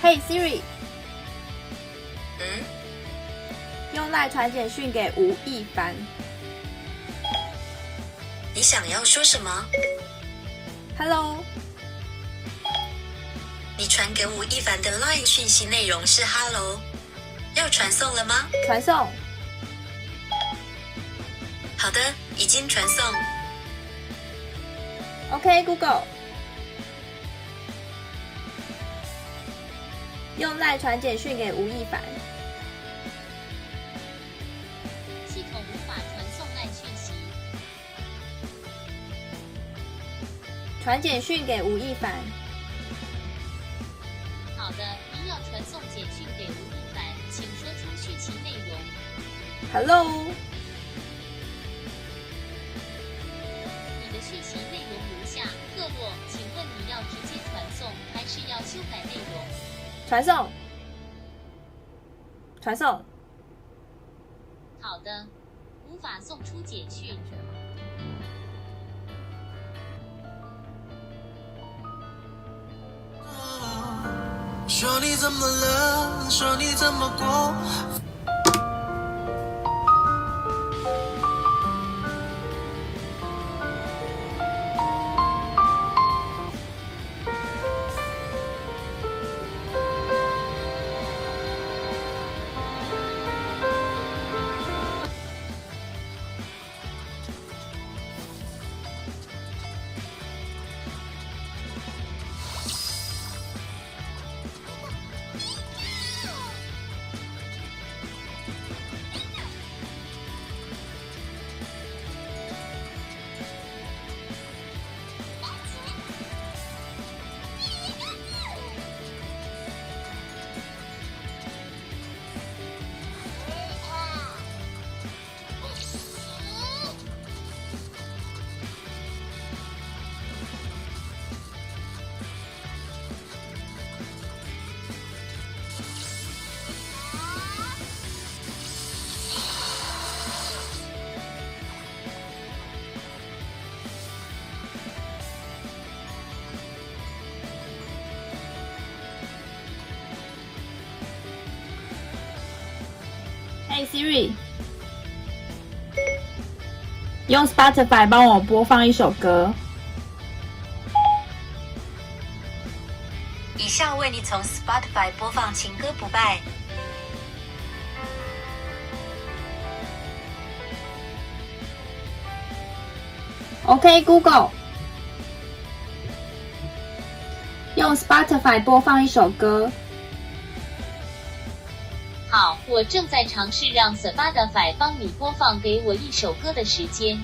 Hey Siri， 嗯，用赖传简讯给吴亦凡。你想要说什么？ Hello， 你传给吴亦凡的 LINE 讯息内容是 Hello， 要传送了吗？传送。好的，已经传送。OK Google， 用赖传简讯给吴亦凡。系统无法传送赖讯息。传简讯给吴亦凡。好的，您要传送简讯给吴亦凡，请说出讯息内容。Hello， 你的讯息内容如下：各落，请问你要直接传送，还是要修改内容？传送。传送。好的，无法送出简讯。说你怎么了？说你怎么过？Hey Siri， 用 Spotify 帮我播放一首歌。以下为你从 Spotify 播放《情歌不败》。OK Google， 用 Spotify 播放一首歌。好，我正在尝试让 Spotify 帮你播放给我一首歌的时间。